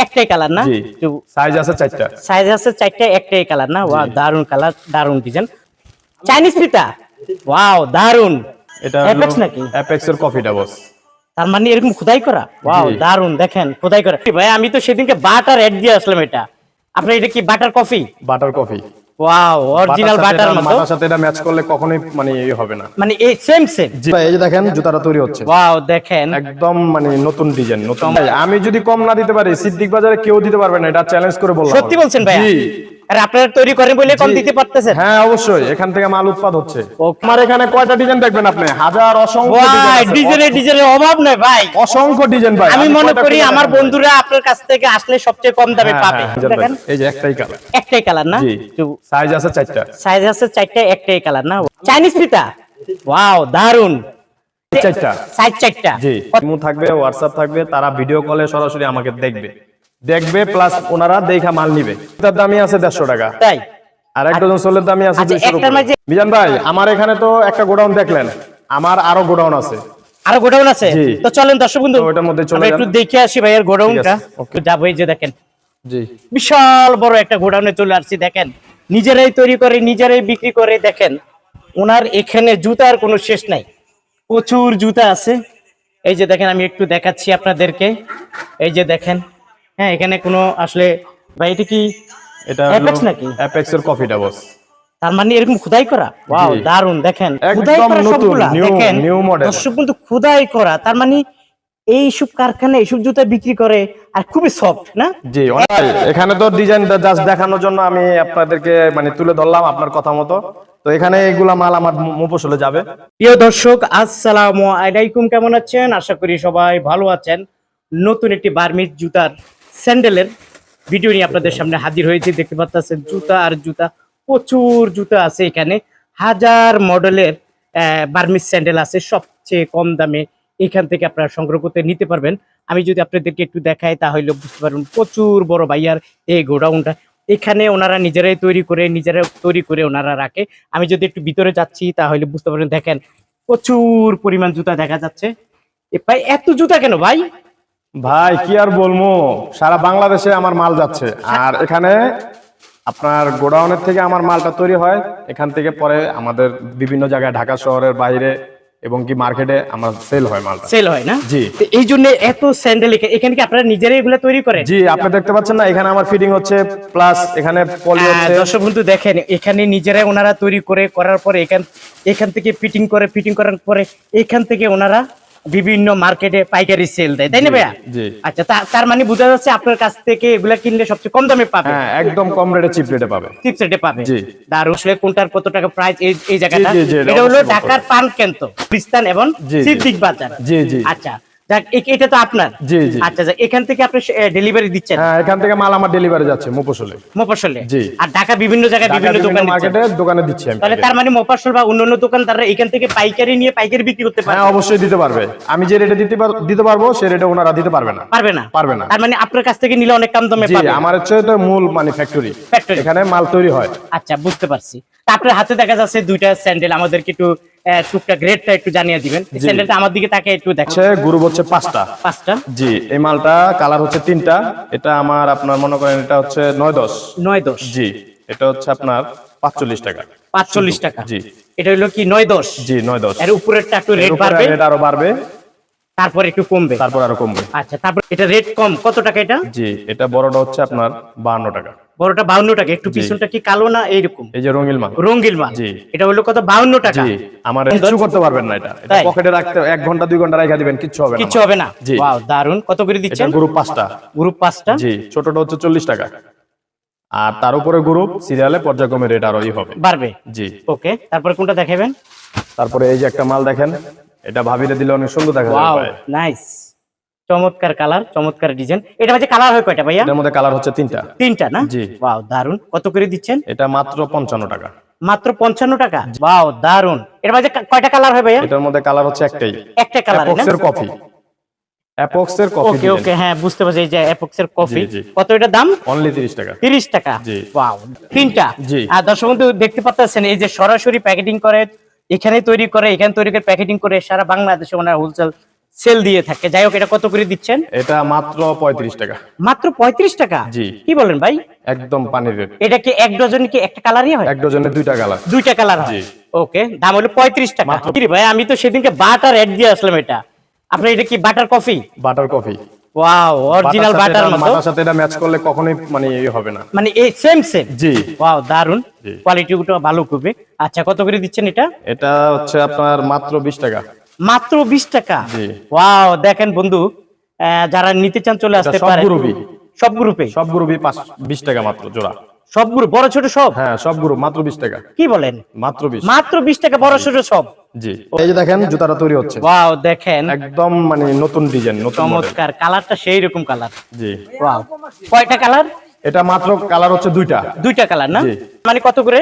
একটাই কালার না? সাইজ আছে চারটা। সাইজ আছে চারটা, একটাই কালার না? ওয়াও, দারুন কালার, দারুন ডিজাইন। চাইনিজ ফিতা, ওয়াও দারুন। এটা অ্যাপেক্স নাকি? অ্যাপেক্স এর কফিটা বস। তার মানে এরকম খোদাই করা? ওয়াও দারুন, দেখেন খোদাই করা। ভাই আমি তো সেদিনকে বাটার অ্যাড দিয়ে আসলাম, এটা আপনার এটা কি butter coffee? Butter coffee. Wow, original butter মতো। মাথার সাথে এটা ম্যাচ করলে কখনোই মানে এই হবে না, মানে এই সেম সেম। জি ভাই, এই যে দেখেন জুতাটা তৈরি হচ্ছে। ওয়াও দেখেন, একদম মানে নতুন ডিজাইন, নতুন। ভাই আমি যদি কম না দিতে পারি, সিদ্দিক বাজারে কেউ দিতে পারবে না, এটা চ্যালেঞ্জ করে বললাম। সত্যি বলছেন ভাই? জি। আর আপনারা তৈরি করেন বলে কম দিতে পারতেছেন? হ্যাঁ অবশ্যই, এখান থেকে মাল উৎপাদ হচ্ছে। আমার এখানে কয়টা ডিজাইন দেখবেন আপনি? হাজার, অসংখ্য ভাই ডিজাইনের অভাব নাই ভাই, অসংখ্য ডিজাইন ভাই। আমি মনে করি আমার বন্ধুরা আপনার কাছ থেকে আসলে সবচেয়ে কম দামে পাবে। দেখেন এই যে একটাই কালার। একটাই কালার না? সাইজ আছে চারটা। সাইজ আছে চারটা, একটাই কালার না? চাইনিজ ফিতা, ওয়াও দারুন। চারটা সাইজ চারটা। জি, ইমো থাকবে, হোয়াটসঅ্যাপ থাকবে, তারা ভিডিও কলে সরাসরি আমাকে দেখবে প্লাস ওনারা দেখা মাল নিবে। এটার দামই আছে 150 টাকা। তাই? আর এক ডজন সোলের দামই আছে 200 টাকা। মিজান ভাই, আমার এখানে তো একটা গোডাউন দেখলেন, আমার আরো গোডাউন আছে। আরো গোডাউন আছে? তো চলেন দর্শক বন্ধু ওটার মধ্যে চলে আমরা একটু দেখে আসি ভাইয়ের গোডাউনটা। যাবো, এই যে দেখেন জি, বিশাল বড় একটা গোডাউনে চলে আসছি। দেখেন নিজেরাই তৈরি করে, নিজেরাই বিক্রি করে। দেখেন ওনার এখানে জুতার কোনো শেষ নাই, প্রচুর জুতা আছে। এই যে দেখেন, আমি একটু দেখাচ্ছি আপনাদেরকে। এই যে দেখেন, হ্যাঁ এখানে কোনো আসলে ভাই এটা কি এটা অ্যাপেক্স নাকি? অ্যাপেক্স এর কফিটা বস। তার মানে এরকম খোদাই করা? ওয়াও দারুন, দেখেন খোদাই একদম করা নতুন, সবগুলা। দেখেন নিউ মডেল। দর্শক বন্ধু, খোদাই করা, তার মানে এইসব কারখানা এইসব জুতা বিক্রি করে, আর খুবই সফট না? জি, এখানে তো ডিজাইন জাস্ট দেখানোর জন্য আমি আপনাদেরকে মানে তুলে ধরলাম আপনার কথা মতো। তো এখানে এগুলা মাল আমার মফস্বলে যাবে। প্রিয় দর্শক, আসসালামু আলাইকুম, কেমন আছেন? আশা করি সবাই ভালো আছেন। নতুন একটি বার্মিজ জুতার স্যান্ডেলের ভিডিও নিয়ে আপনাদের সামনে হাজির হয়েছে। দেখতে পাচ্ছেন জুতা আর জুতা, প্রচুর জুতা আছে এখানে। হাজার মডেলের বার্মিজ স্যান্ডেল আছে, সবচেয়ে কম দামে এখান থেকে আপনারা সংগ্রহ করতে নিতে পারবেন। আমি যদি আপনাদেরকে একটু দেখাই তাহলে বুঝতে পারবেন প্রচুর বড় ভাইয়ার এই গোডাউনটা। এখানে ওনারা নিজেরাই তৈরি করে ওনারা রাখে। আমি যদি একটু ভিতরে যাচ্ছি তাহলে বুঝতে পারবেন। দেখেন প্রচুর পরিমাণ জুতা দেখা যাচ্ছে। ভাই এত জুতা কেন ভাই? ভাই কি আর বলবো, সারা বাংলাদেশে আমার মাল যাচ্ছে। আর এখানে আপনার গোডাউনের থেকে আমার মালটা তৈরি হয়, এখান থেকে পরে আমাদের বিভিন্ন জায়গায়, ঢাকা শহরের বাইরে এবং কি মার্কেটে আমার সেল হয়, মালটা সেল হয় না? জি। এই জন্য এত স্যান্ডেল এখানে কি আপনারা নিজেরাই এগুলো তৈরি করেন? জি, আপনি দেখতে পাচ্ছেন না, এখানে আমার ফিটিং হচ্ছে, প্লাস এখানে পলি হচ্ছে। দর্শক বন্ধু দেখেন, এখানে নিজেরাই ওনারা তৈরি করার পরে এখান থেকে ফিটিং করার পরে এখান থেকে ওনারা বিভিন্ন মার্কেটে পাইকারি সেল দেয়, তাই না ভাইয়া? জি। আচ্ছা, তার মানে বোঝা যাচ্ছে আপনার কাছ থেকে এগুলা কিনলে সবচেয়ে কম দামে পাবে। হ্যাঁ, একদম কম রেটে, চিপ রেটে পাবে। চিপ রেটে পাবে। জি। দারুণ। আসলে কোনটার কত টাকা প্রাইস এই জায়গাটা? জি, জি, এটা হলো ঢাকার পান কেন্দ্র, গুলিস্তান এবং সিদ্দিক বাজার। জি জি। আচ্ছা যাক, এটা তো আপনার? জি জি। আচ্ছা, এখান থেকে আপনি ডেলিভারি দিচ্ছেন? হ্যাঁ, এখান থেকে মাল আমার ডেলিভারি যাচ্ছে মফস্বলে। জি। আর ঢাকা বিভিন্ন জায়গায় বিভিন্ন দোকানে দিচ্ছি আমি। তাহলে তার মানে মফস্বল বা অন্যান্য দোকানদাররা এখান থেকে পাইকারি নিয়ে পাইকারি বিক্রি করতে পারে? হ্যাঁ অবশ্যই দিতে পারবে। আমি যে রেটে দিতে পারবো সেই রেটে ওনারা দিতে পারবে না। পারবে না। তার মানে আপনার কাছ থেকে নিলে অনেক কম দামে পাবে? জি, আমার হচ্ছে তো মূল ম্যানুফ্যাক্টরি, এখানে মাল তৈরি হয়। আচ্ছা, বুঝতে পারছি। তা আপনার হাতে দেখা যাচ্ছে দুইটা স্যান্ডেল, আমাদেরকে একটু টুকটাক রেটটা একটু জানিয়ে দিবেন। স্যান্ডেলটা আমার দিকে তাকে একটু দেখাচ্ছে। গ্রুপ হচ্ছে 5টা। জি, এই মালটা কালার হচ্ছে 3টা। এটা আমার আপনার মনে করেন এটা হচ্ছে 9-10। জি, এটা হচ্ছে আপনার 45 টাকা। 45 টাকা? জি। এটা হলো কি 9-10? জি, 9-10। এর উপরেরটা একটু রেট বাড়বে, রেট আরো বাড়বে, তারপর একটু কমবে, তারপর আরো কমবে। আচ্ছা, তারপর এটা রেট কম কত টাকা এটা? জি, এটা বড়টা হচ্ছে আপনার 52 টাকা। বড়টা 52 টাকা। একটু পিছনটা কি কালো না এইরকম? এই যে রঙিন মাল। জি। এটা হলো কত? 52 টাকা। জি, আমার কিছু করতে পারবেন না, এটা পকেটে রাখতে 1 ঘন্টা 2 ঘন্টা রাখা দিবেন, কিচ্ছু হবে না। জি। ওয়াও দারুন। কত করে দিচ্ছেন? এটা গ্রুপ 5টা। গ্রুপ 5টা? জি, ছোটটা হচ্ছে 40 টাকা। আর তার উপরে গ্রুপ সিরিয়ালে পর্যায়ক্রমে রেট আরো হবে, বাড়বে। জি। ওকে, তারপরে কোনটা দেখাবেন? তারপরে এই যে একটা মাল দেখেন, এটা ভাবিরে দিলে অনেক সুন্দর দেখা ওয়াও যাবে। নাইস, চমৎকার কালার, চমৎকার ডিজাইন। এটা মাঝে কালার হয় কয়টা ভাইয়া? এর মধ্যে কালার হচ্ছে 3টা। 3টা না? জি। ওয়াও দারুন। কত করে দিচ্ছেন? এটা মাত্র 55 টাকা। মাত্র 55 টাকা? ওয়াও দারুন। এর মাঝে কয়টা কালার হয় ভাইয়া? এটার মধ্যে কালার হচ্ছে একটাই, একটা কালার না? অ্যাপক্সের কফি। ওকে হ্যাঁ, বুঝতে পারছি। এই যে অ্যাপক্সের কফি। কত এটা দাম? অনলি 30 টাকা। 30 টাকা? জি। ওয়াও, 3টা। জি। আর দর্শক বন্ধু দেখতে পাচ্ছেন, এই যে সরাসরি প্যাকেটিং করে, এখানে তৈরি করে প্যাকেটিং করে সারা বাংলাদেশে ওনারা হোলসেল সেল দিয়ে থাকে। যাই হোক, এটা কত করে দিচ্ছেন? এটা মাত্র 35 টাকা। মাত্র 35 টাকা? জি। কি বলেন ভাই? একদম পানির রেট। এটা কি এক ডজন কি একটা কালারই হয়? এক ডজনে দুইটা কালার। দুইটা কালার হয়। জি। ওকে, দাম হলো 35 টাকা। কি রে ভাই, আমি তো সেদিনকে বাটার অ্যাড দিয়ে আসলাম। এটা আপনার এটা কি butter coffee? Butter coffee. Wow, original butter মতো। মাটার সাথে এটা ম্যাচ করলে কখনোই মানে এই হবে না। মানে এই সেম সেম। জি। ওয়াও, দারুন। জি। কোয়ালিটিটা ভালো খুবই। আচ্ছা, কত করে দিচ্ছেন এটা? এটা হচ্ছে আপনার মাত্র 20 টাকা। মাত্র 20 টাকা? জি। ওয়াও, দেখেন বন্ধু, যারা নিতে চান চলে আসতে সব পারে। গ্রুপই। সব গ্রুপে? সব গ্রুপই 20 টাকা মাত্র জোড়া। সব গ্রুপ, বড় ছোট সব? হ্যাঁ, সব গ্রুপ মাত্র 20 টাকা। কি বলেন? মাত্র 20। মাত্র 20 টাকা বড় ছোট সব? জি। এই যে দেখেন জুতাটা তৈরি হচ্ছে। ওয়াও, দেখেন একদম মানে নতুন ডিজাইন, নতুন মডেল। চমৎকার, কালারটা সেই রকম কালার। জি। ওয়াও, কয়টা কালার? এটা মাত্র কালার হচ্ছে দুইটা। দুইটা কালার না? জি। মানে কত করে?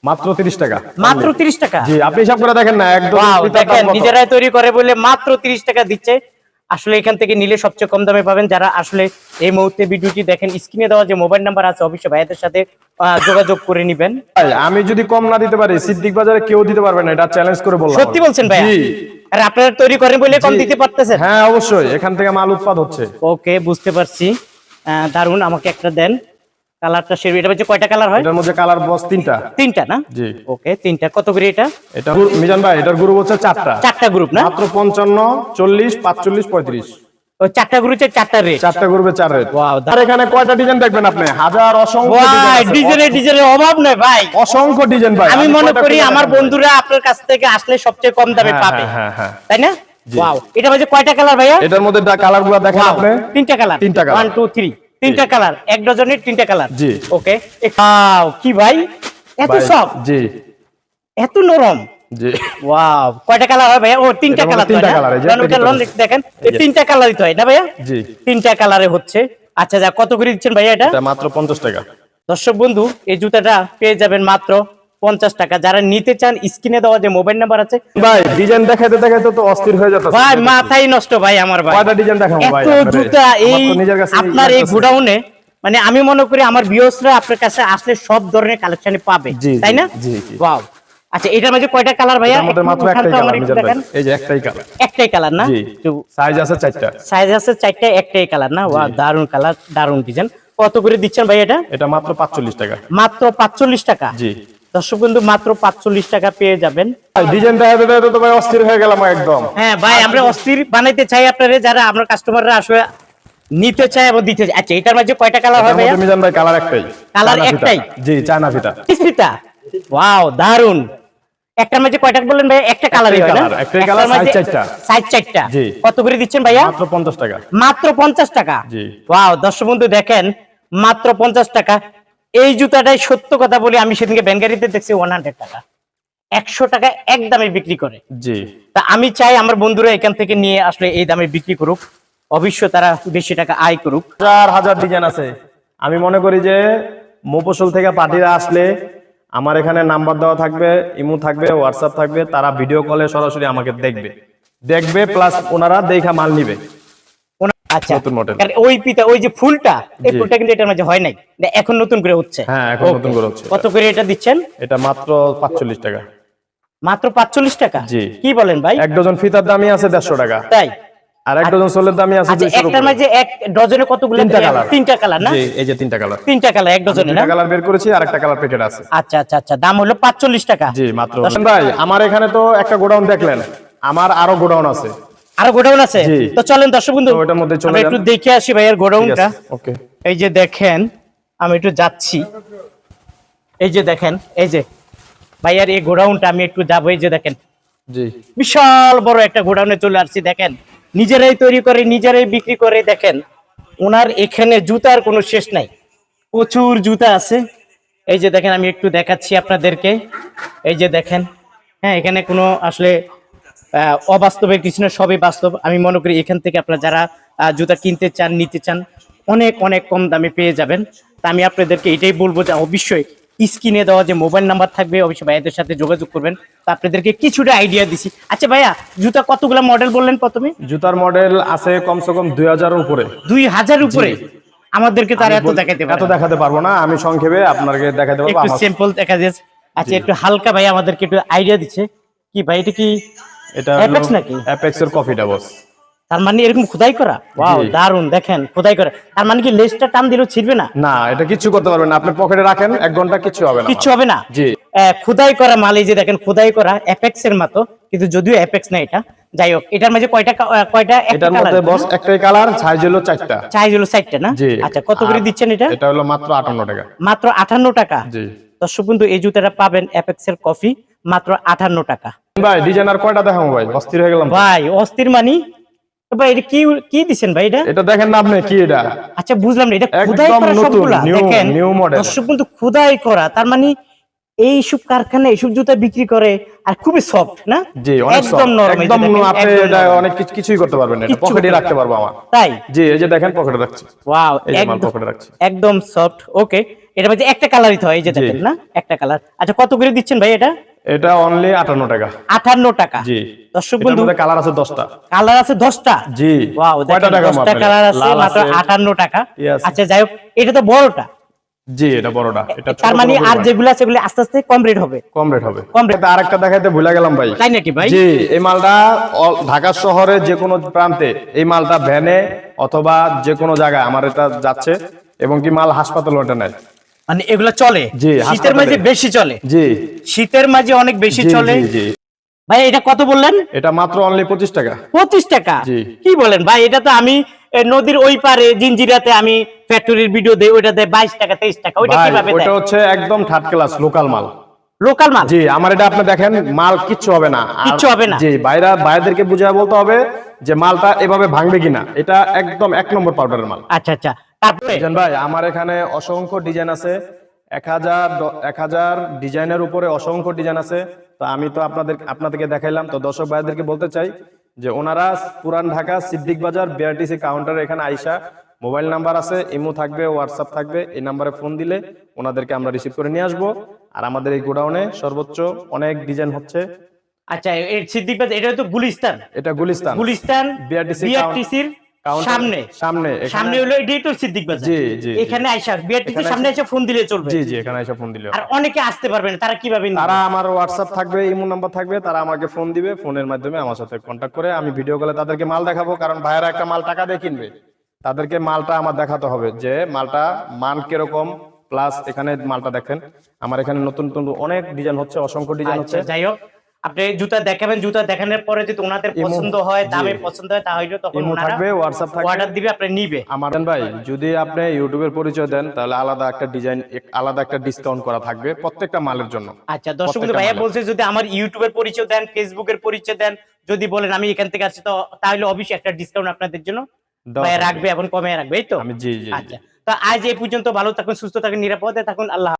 মাত্র 30 টাকা। মাত্র 30 টাকা? জি, আপনি হিসাব করে দেখেন না, একদম ওয়াও, ফিতার দাম দেখেন কত। নিজেরাই তৈরি করে বলে মাত্র 30 টাকা দিচ্ছে। আসলে এখান থেকে নিলে সবচেয়ে কম দামে পাবেন। যারা আসলে এই মুহূর্তে ভিডিওটি দেখেন, স্ক্রিনে দেওয়া যে মোবাইল নাম্বার আছে, অবশ্যই ভাইয়াদের সাথে যোগাযোগ করে নেবেন। ভাই, আমি যদি কম না দিতে পারি, সিদ্দিক বাজারে কেউ দিতে পারবে না, এটা চ্যালেঞ্জ করে বললাম। সত্যি বলছেন ভাইয়া? জি। আর আপনারা তৈরি করেন বলে কম জি। দিতে পারতেছেন? হ্যাঁ, অবশ্যই, এখান থেকে মাল উৎপাদ হচ্ছে। ওকে, বুঝতে পারছি। দারুন, আমাকে একটা দেন। কালারটা শের, এটা হচ্ছে কয়টা কালার হয়? এটার মধ্যে কালার বস তিনটা। তিনটা না? জি। ওকে, তিনটা। কত করে এটা? এটা মিজান ভাই, এটার গ্রুপ হচ্ছে চারটা। চারটা গ্রুপ না? মাত্র 55, 40, 45, 35। ওই চারটা গ্রুপে চারটা রেট? চারটা গ্রুপে 4 রেট। ওয়াও, আর এখানে কয়টা ডিজাইন দেখবেন আপনি? হাজার, অসংখ্য ডিজাইন ভাই আছে। ডিজাইনের অভাব নেই ভাই। অসংখ্য ডিজাইন ভাই। আমি মনে কয়টা করি খুলে আমার দেখাবো ভাই? বন্ধুরা আপনার কাছ থেকে আসলে সবচেয়ে কম দামে হ্যাঁ, পাবে, হ্যাঁ, হ্যাঁ। তাই না? জি। ওয়াও, এটা হচ্ছে কয়টা কালার ভাইয়া? এটার মধ্যে কালার গুলো দেখেন ওয়াও, আপনি। তিনটা কালার? তিনটা কালার। 1 2 3 তিনটা কালার, এক ডজনের তিনটা কালার। জি। ওকে, ওয়াও, কি ভাই, এত ভাই, সব, জি। এত নরম। জি। ওয়াও, কয়টা কালার হয় ভাইয়া? ও, তিনটা এটার মধ্যে কালার। তিনটা কালার, এই যে একটা দেখেন, এই যে। তিনটা কালারই তো হয় না ভাইয়া? জি। তিনটা কালারে হচ্ছে। আচ্ছা, যা, কত করে দিচ্ছেন ভাইয়া এটা? এটা মাত্র 50 টাকা। দর্শক বন্ধু, এই জুতাটা পেয়ে যাবেন মাত্র 50 টাকা। যারা নিতে চান, স্ক্রিনে দেওয়া যে মোবাইল নাম্বার আছে। ভাই, ডিজাইন দেখাইতে দেখাইতে তো অস্থির হয়ে যাচ্ছে ভাই মাথাই নষ্ট ভাই আমার ভাই। কয়টা ডিজাইন দেখাবো ভাই এত আপনারে? জুতা এই আমার তো নিজের কাছে আপনার এই আছে। গোডাউনে, মানে আমি মনে করি আমার ভিউয়ার্সরা আপনার কাছে আসলে সব ধরনের কালেকশনই পাবে, জি, তাই না? জি, জি। ওয়াও। আচ্ছা, এটার মধ্যে কয়টা কালার ভাইয়া? এটার মধ্যে মাত্র একটু একটাই শান্ত, কালার আমার একটু মিজান ভাই। দেখেন। এই যে একটাই কালার। একটাই কালার না? জি। সাইজ আছে 4টা। সাইজ আছে 4টা, একটাই কালার না? ওয়াও, দারুন কালার, দারুন ডিজাইন। কত করে দিচ্ছেন ভাই এটা? এটা মাত্র 45 টাকা। মাত্র 45 টাকা? জি। দর্শক বন্ধু, মাত্র 45 টাকা পেয়ে যাবেন। ভাই, ডিজাইন দেখাইতে দেখাইতে তো ভাই অস্থির হয়ে গেলাম একদম। হ্যাঁ ভাই, আমরা অস্থির বানাইতে চাই আপনারা, যারা আমরা কাস্টমাররা আসলে নিতে চায় এবং দিতে চায়। আচ্ছা, এটার মাঝে কয়টা কালার এটার হবে ভাইয়া? মধ্যে মিজান ভাই কালার একটাই। কালার চায়না ফিতা। একটাই? জি, চায়না ফিতা। ফিতা? ওয়াও, দারুন। একটার মাঝে কয়টা বললেন ভাই? একটা কালারই হয় না? কালার, একটাই কালার, সাইজ 4টা। সাইজ 4টা। জি। কত করে দিচ্ছেন ভাইয়া? মাত্র 50 টাকা। মাত্র 50 টাকা? জি। ওয়াও, দর্শক বন্ধু দেখেন, মাত্র 50 টাকা। এই জুতাটাই সত্য কথা বলি, আমি সেদিনকে ব্যাংকারিতে দেখছি 100 টাকা, 100 টাকা এক দামে বিক্রি করে। জি। তা আমি চাই আমার বন্ধুরা এখান থেকে নিয়ে আসলে এই দামে বিক্রি করুক, অবশ্যই তারা বেশি টাকা আয় করুক। হাজার হাজার ডিজাইন আছে। আমি মনে করি যে মোপসল থেকে পার্টিরা আসলে আমার এখানে নাম্বার দেওয়া থাকবে, ইমো থাকবে, হোয়াটসঅ্যাপ থাকবে, তারা ভিডিও কলে সরাসরি আমাকে দেখবে প্লাস ওনারা দেখা মাল নিবে। আচ্ছা, নতুন মডেল। কারণ ওই পিতা, ওই যে ফুলটা, এই জি। ফুলটা কিন্তু এটার মাঝে হয় নাই, এটা এখন নতুন করে হচ্ছে। হ্যাঁ, এখন নতুন করে হচ্ছে। কত করে এটা দিচ্ছেন? এটা মাত্র 45 টাকা। মাত্র 45 টাকা? জি। কি বলেন ভাই? এক ডজন ফিতার দামই আছে 150 টাকা। তাই? আর এক ডজন সোলের দামই আছে আচ্ছা, 200 একটার টাকা। মাঝে এক ডজনে কতগুলো? তিনটা কালার। তিনটা কালার না? জি, এই যে তিনটা কালার। তিনটা কালার এক ডজনে না? তিনটা কালার বের করেছি, আর একটা কালার প্যাকেট আছে। আচ্ছা আচ্ছা আচ্ছা, দাম হলো 45 টাকা? জি, মাত্র। ভাই, আমার এখানে তো একটা গোডাউন দেখলেন, আমার আরো গোডাউন আছে। আরো গোডাউন আছে? জি। তো চলেন দর্শক বন্ধু, তো ওটার মধ্যে চলে আমরা যান। একটু দেখে আসি ভাইয়ের গোডাউনটা। ওকে। এই যে দেখেন, আমি একটু যাচ্ছি। এই যে দেখেন, এই যে ভাইয়ার এই গোডাউনটা আমি একটু যাবো। এই যে দেখেন, জি। বিশাল বড় একটা গোডাউনে চলে আসছি। দেখেন, নিজেরাই তৈরি করে, নিজেরাই বিক্রি করে। দেখেন, ওনার এখানে জুতার কোনো শেষ নাই, প্রচুর জুতা আছে। এই যে দেখেন, আমি একটু দেখাচ্ছি আপনাদেরকে। এই যে দেখেন, হ্যাঁ, এখানে কোনো আসলে অবাস্তবের কিছু না, সবই বাস্তব। আমি মনে করি এখান থেকে আপনারা যারা জুতা কিনতে চান, নিতে চান, অনেক অনেক কম দামে পেয়ে যাবেন। তা আমি আপনাদেরকে এটাই বলবো যে অবশ্যই স্ক্রিনে দেওয়া যে মোবাইল নাম্বার থাকবে, অবশ্যই ভাইয়াদের সাথে যোগাযোগ করবেন। তা আপনাদেরকে কিছুটা আইডিয়া দিছি। আচ্ছা ভাইয়া, জুতা কতগুলো মডেল বললেন প্রথমে? জুতার মডেল আছে কমসে কম 2000 এর উপরে। 2000 উপরে? আমাদেরকে তার এত দেখাতে এত দেখাতে পারবো না, আমি সংক্ষেপে আপনাকে দেখাতে পারবো। একটু সিম্পল দেখা যাচ্ছে। আচ্ছা, একটু হালকা ভাই আমাদেরকে একটু আইডিয়া দিচ্ছে। কি ভাই, এটা কি এটা অ্যাপেক্স নাকি? অ্যাপেক্স এর কফিটা বস। তার মানে এরকম খোদাই করা, ওয়াও জি। দারুন, দেখেন খোদাই করা। তার মানে কি লেজটা টান দিলেও ছিড়বে না? না, এটা কিছু করতে পারবেন না, আপনি পকেটে রাখেন 1 ঘন্টা কিছু হবে না। কিচ্ছু হবে না। জি। খোদাই করা মাল, এই যে দেখেন খোদাই করা অ্যাপেক্স এর মতো, কিন্তু যদিও অ্যাপেক্স না এটা। যাই হোক, এটার মাঝে কয়টা একটা এটার কালার? মধ্যে বস একটাই কালার, সাইজ হলো 4টা। চাই হলো 4টা না? জি। আচ্ছা, কত করে আর দিচ্ছেন এটা? এটা হলো মাত্র 58 টাকা। মাত্র 58 টাকা। জি। দর্শক বন্ধু, এই জুতাটা পাবেন অ্যাপেক্স এর কফি মাত্র 58 টাকা। ভাই ডিজাইনার কয়টা দেখাবো ভাই, অস্থির হয়ে গেলাম তো। ভাই অস্থির মানি, ভাই এটা কি কি দিছেন ভাই এটা? এটা দেখেন না আপনি, কি এটা? আচ্ছা বুঝলাম না, এটা খোদাই একদম করা নতুন, সবগুলা দেখেন নিউ মডেল। দর্শক বন্ধু, খোদাই করা। তার মানে এইসব কারখানা এইসব জুতা বিক্রি করে, আর খুবই সফট না? জি, অনেক একদম soft, নরম, এই যে একদম দেখেন, আপনি একদম এটা নরম। অনেক কিছুই করতে পারবেন না, এটা কিচ্ছু পকেটে করতে রাখতে পারবো আমার। তাই? জি, এই যে দেখেন পকেটে রাখছি। ওয়াও, এই যে মাল একদম পকেটে রাখছি। একদম সফট। ওকে, এটা মধ্যে একটা কালারই তো হয়, এই যে জি। দেখেন না, একটা কালার। আচ্ছা, কত করে দিচ্ছেন ভাই এটা? এটা অনলি 58 টাকা। 58 টাকা। জি। দর্শক এটার বন্ধু, মধ্যে কালার আছে 10টা। কালার আছে 10টা? জি। ওয়াও, কয়টা দেখেন টাকা 10টা মাপের? কালার আছে, লাল মাত্র আছে। 58 টাকা। Yes. আচ্ছা যাই হোক, এটা তো বড়টা। জি, এটা বড়টা। এটা ছোট তার মানে কোনো আর ব্যাপার না। যেগুলো আছে সেগুলো আস্তে আস্তে কম রেট হবে। কম রেট হবে। কম rate। আরেকটা দেখাইতে ভুলে গেলাম ভাই। তাই নাকি ভাই? জি, এই মালটা ঢাকা শহরে যে কোনো প্রান্তে এই মালটা ভ্যানে অথবা যে কোনো জায়গায় আমার এটা যাচ্ছে, এবং কি মাল হাসপাতালে ওটা নেয়। মানে এগুলো চলে জি, শীতের হাসপাতালে। মাঝে বেশি চলে। জি। শীতের মাঝে অনেক বেশি জি, চলে। জি, জি। ভাই এটা কত বললেন? এটা মাত্র অনলি 25 টাকা। 25 টাকা? জি। কি বলেন ভাই, এটা তো আমি নদীর ওই পারে জিঞ্জিরাতে আমি ফ্যাক্টরির ভিডিও দেই, ওইটা দেয় 22 টাকা 23 টাকা। ওইটা ভাই কিভাবে ওটা দেয়? হচ্ছে একদম থার্ড ক্লাস লোকাল মাল। লোকাল মাল? জি, আমার এটা আপনি দেখেন, মাল কিচ্ছু হবে না। আর কিচ্ছু হবে না? জি, বাইরেদেরকে বুঝায় বলতে হবে যে মালটা এভাবে ভাঙবে কিনা। এটা একদম 1 নম্বর পাউডারের মাল। আচ্ছা আচ্ছা, তারপরে? বুঝছেন ভাই, আমার এখানে অসংখ্য ডিজাইন আছে, 1000 ডিজাইনের উপরে অসংখ্য ডিজাইন আছে। তো আমি তো আপনাদেরকে দেখাইলাম, তো দর্শক ভাইদেরকে বলতে চাই যে ওনারা পুরান ঢাকা সিদ্দিক বাজার বিআরটিসি কাউন্টারে এখানে আইসা, মোবাইল নাম্বার আছে, ইমো থাকবে, হোয়াটসঅ্যাপ থাকবে, এই নাম্বারে ফোন দিলে ওনাদেরকে আমরা রিসিভ করে নিয়ে আসবো। আর আমাদের এই গোডাউনে সর্বোচ্চ অনেক ডিজাইন হচ্ছে। আচ্ছা, এই সিদ্দিক বাজার, এটা তো গুলিস্তান। এটা গুলিস্তান গুলিস্তান বিআরটিসি বিআরটিসির সামনে। সামনে সামনে হলো এটাই তো সিদ্দিক বাজার। জি, জি, জি। এখানে আইসা বিআরটিসির এখানে সামনে এসে ফোন দিলে চলবে? জি, জি, এখানে এসে ফোন দিলে আর অনেকে আসতে পারবে না, তারা কিভাবে নিবে? তারা আমার হোয়াটসঅ্যাপ থাকবে, ইমো নাম্বার থাকবে, তারা আমাকে ফোন দিবে, ফোনের মাধ্যমে আমার সাথে কন্ট্যাক্ট করে আমি ভিডিও কলে তাদেরকে মাল দেখাবো। কারণ ভাইয়েরা একটা মাল টাকা দিয়ে কিনবে, তাদেরকে মালটা আমার দেখাতে হবে যে মালটা মান কিরকম। প্লাস এখানে মালটা দেখেন, আমার এখানে নতুন নতুন অনেক ডিজাইন হচ্ছে, অসংখ্য ডিজাইন আচ্ছা হচ্ছে। যাই হোক, আপনি জুতা দেখাবেন, জুতা দেখানোর পরে যদি ওনাদের ইমো, পছন্দ হয়, জি। দামে পছন্দ হয়, তাহলে তখন ইমো ওনারা থাকবে, হোয়াটসঅ্যাপ থাকবে, অর্ডার দিবে, আপনি নিবে। আমার ভাই যদি আপনি ইউটিউবের পরিচয় দেন তাহলে আলাদা একটা ডিজাইন, আলাদা একটা ডিসকাউন্ট করা থাকবে প্রত্যেকটা মালের জন্য। আচ্ছা দর্শক বন্ধু, প্রত্যেকটা ভাইয়া মালের। বলছে যদি আমার ইউটিউবের পরিচয় দেন, ফেসবুকের পরিচয় দেন, যদি বলেন আমি এখান থেকে আসছি, তো তাহলে অবশ্যই একটা ডিসকাউন্ট আপনাদের জন্য দেওয়া ভাইয়া থাকবে। রাখবে এবং কমে রাখবে, এই তো? আমি জি, জি, জি। আচ্ছা, তো আজ এই পর্যন্ত, ভালো থাকুন, সুস্থ থাকুন, নিরাপদে থাকুন, আল্লাহ।